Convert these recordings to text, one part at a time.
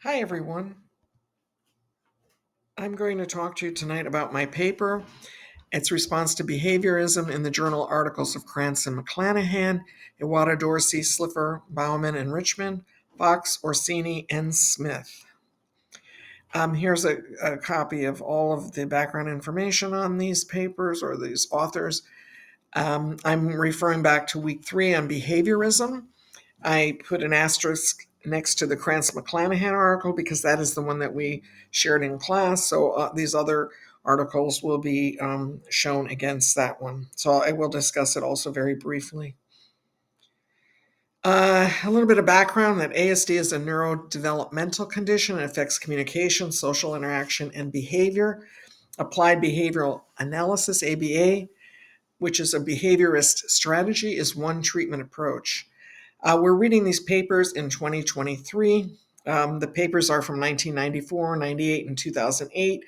Hi, everyone. I'm going to talk to you tonight about my paper. Its response to behaviorism in the journal articles of Krantz and McClanahan, Iwata Dorsey, Slipher, Bauman, and Richmond, Fox, Orsini, and Smith. Here's a copy of all of the background information on these papers or these authors. I'm referring back to week 3 on behaviorism. I put an asterisk next to the Krantz McClanahan article because that is the one that we shared in class. So these other articles will be shown against that one. So I will discuss it also very briefly. A little bit of background that ASD is a neurodevelopmental condition. It affects communication, social interaction, and behavior. Applied behavioral analysis, ABA, which is a behaviorist strategy, is one treatment approach. We're reading these papers in 2023. The papers are from 1994, 98, and 2008.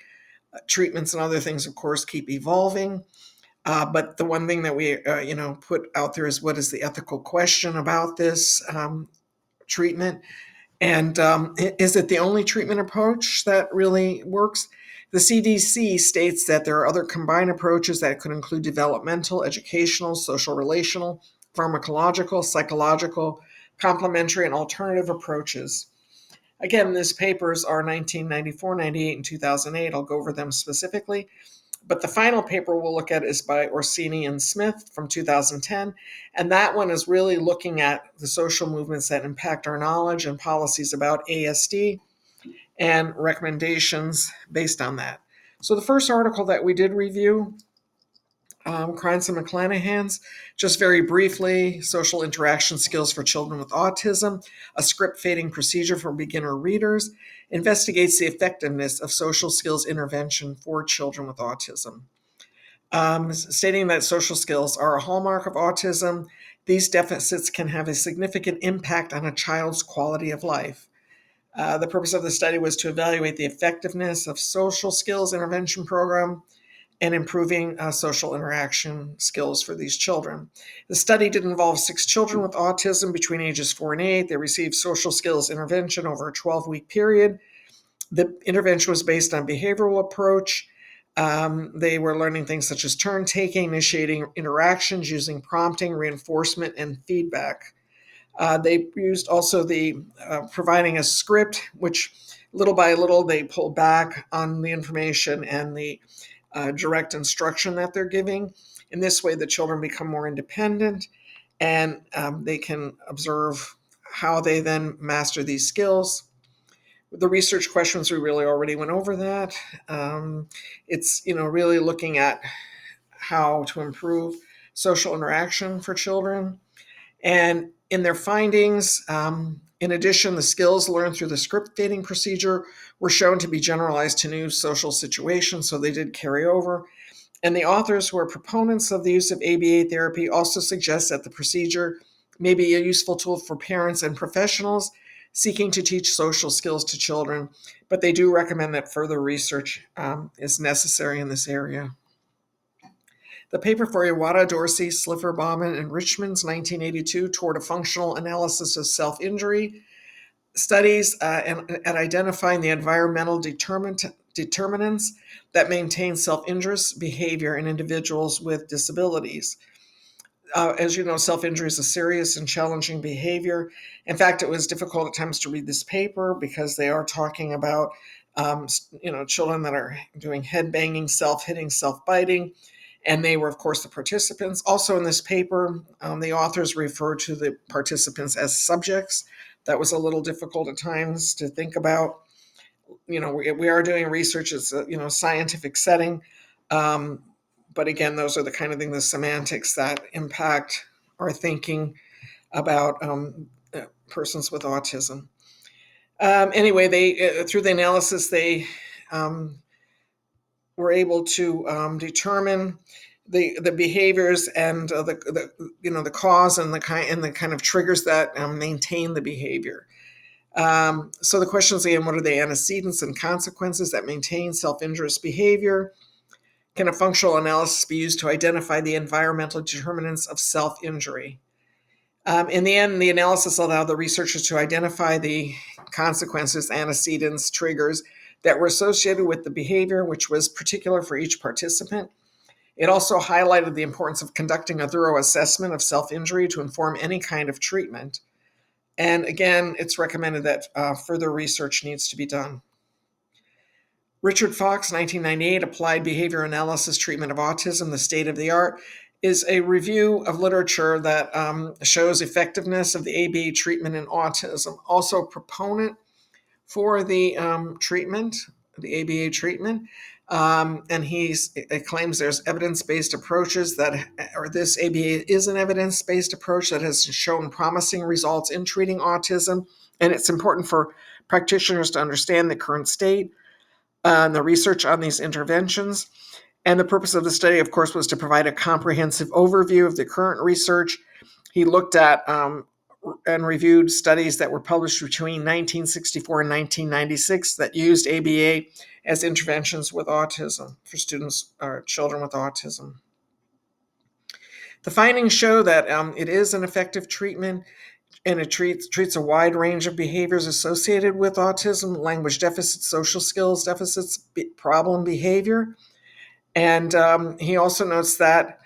Treatments and other things, of course, keep evolving. But the one thing that we, put out there is what is the ethical question about this treatment? And is it the only treatment approach that really works? The CDC states that there are other combined approaches that could include developmental, educational, social relational, pharmacological, psychological, complementary, and alternative approaches. Again, these papers are 1994, 98, and 2008. I'll go over them specifically. But the final paper we'll look at is by Orsini and Smith from 2010. And that one is really looking at the social movements that impact our knowledge and policies about ASD and recommendations based on that. So the first article that we did review, Krantz and McClanahan's, just very briefly, social interaction skills for children with autism, a script fading procedure for beginner readers, investigates the effectiveness of social skills intervention for children with autism. Stating that social skills are a hallmark of autism, these deficits can have a significant impact on a child's quality of life. The purpose of the study was to evaluate the effectiveness of social skills intervention program and improving social interaction skills for these children. The study did involve 6 children with autism between ages 4 and 8. They received social skills intervention over a 12-week period. The intervention was based on behavioral approach. They were learning things such as turn taking, initiating interactions, using prompting, reinforcement, and feedback. They used also the providing a script, which little by little they pulled back on the information and the direct instruction that they're giving. In this way, the children become more independent and they can observe how they then master these skills. The research questions, we really already went over that. It's really looking at how to improve social interaction for children. And in their findings, in addition, the skills learned through the script dating procedure were shown to be generalized to new social situations, so they did carry over. And the authors who are proponents of the use of ABA therapy also suggest that the procedure may be a useful tool for parents and professionals seeking to teach social skills to children, but they do recommend that further research is necessary in this area. The paper for Iwata, Dorsey, Slipher, Bauman, and Richmond's 1982 toward a functional analysis of self-injury studies at identifying the environmental determinants that maintain self-injurious behavior in individuals with disabilities. As you know, self-injury is a serious and challenging behavior. In fact, it was difficult at times to read this paper because they are talking about, children that are doing head banging, self-hitting, self-biting, and they were, of course, the participants. Also in this paper, the authors refer to the participants as subjects. That was a little difficult at times to think about. We are doing research. It's a scientific setting. But again, those are the kind of things, the semantics that impact our thinking about persons with autism. Anyway, they through the analysis, they were able to determine the behaviors and the cause and the kind of triggers that maintain the behavior. So the questions again: what are the antecedents and consequences that maintain self-injurious behavior? Can a functional analysis be used to identify the environmental determinants of self-injury? In the end, the analysis allowed the researchers to identify the consequences, antecedents, triggers that were associated with the behavior, which was particular for each participant. It also highlighted the importance of conducting a thorough assessment of self-injury to inform any kind of treatment. And again, it's recommended that further research needs to be done. Richard Fox, 1998, Applied Behavior Analysis Treatment of Autism, the State of the Art, is a review of literature that shows effectiveness of the ABA treatment in autism. Also, proponent for the treatment, the ABA treatment, and he claims there's evidence-based approaches or this ABA is an evidence-based approach that has shown promising results in treating autism, and it's important for practitioners to understand the current state and the research on these interventions. And the purpose of the study, of course, was to provide a comprehensive overview of the current research. He looked at and reviewed studies that were published between 1964 and 1996 that used ABA as interventions with autism for students or children with autism. The findings show that it is an effective treatment, and it treats a wide range of behaviors associated with autism: language deficits, social skills deficits, problem behavior. And he also notes that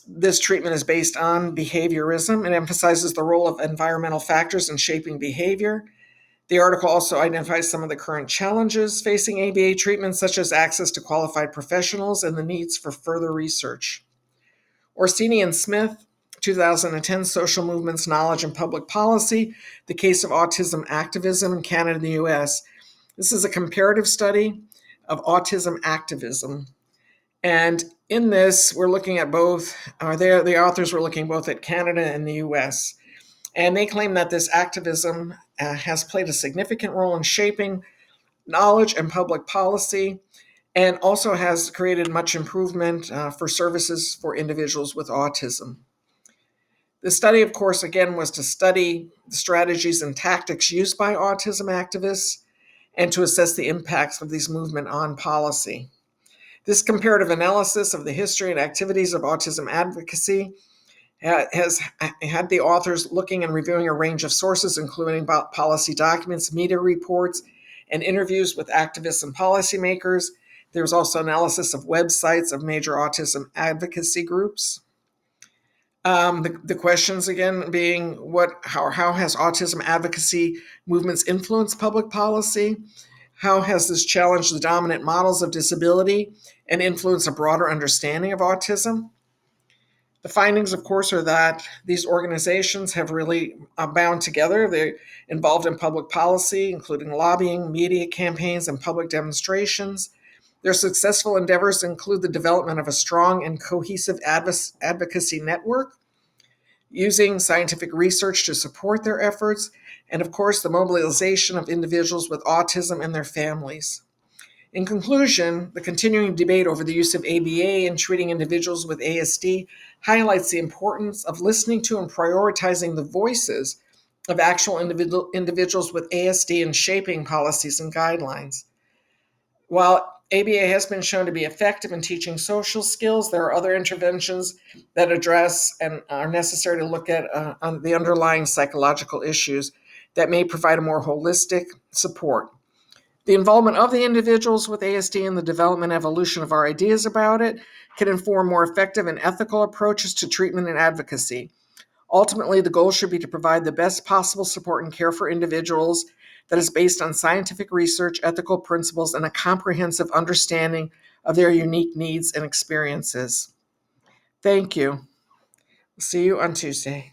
this treatment is based on behaviorism and emphasizes the role of environmental factors in shaping behavior. The article also identifies some of the current challenges facing ABA treatment, such as access to qualified professionals and the needs for further research. Orsini and Smith, 2010, Social Movements, Knowledge, and Public Policy, the Case of Autism Activism in Canada and the US. This is a comparative study of autism activism. And in this, we're looking at both, the authors were looking both at Canada and the US. And they claim that this activism has played a significant role in shaping knowledge and public policy, and also has created much improvement for services for individuals with autism. The study, of course, again, was to study the strategies and tactics used by autism activists and to assess the impacts of these movements on policy. This comparative analysis of the history and activities of autism advocacy has had the authors looking and reviewing a range of sources, including policy documents, media reports, and interviews with activists and policymakers. There was also analysis of websites of major autism advocacy groups. The questions again being how has autism advocacy movements influenced public policy? How has this challenged the dominant models of disability and influenced a broader understanding of autism? The findings, of course, are that these organizations have really bound together. They're involved in public policy, including lobbying, media campaigns, and public demonstrations. Their successful endeavors include the development of a strong and cohesive advocacy network, using scientific research to support their efforts, and of course, the mobilization of individuals with autism and their families. In conclusion, the continuing debate over the use of ABA in treating individuals with ASD highlights the importance of listening to and prioritizing the voices of actual individuals with ASD in shaping policies and guidelines. While ABA has been shown to be effective in teaching social skills, there are other interventions that address and are necessary to look at on the underlying psychological issues that may provide a more holistic support. The involvement of the individuals with ASD in the development and evolution of our ideas about it can inform more effective and ethical approaches to treatment and advocacy. Ultimately, the goal should be to provide the best possible support and care for individuals that is based on scientific research, ethical principles, and a comprehensive understanding of their unique needs and experiences. Thank you. See you on Tuesday.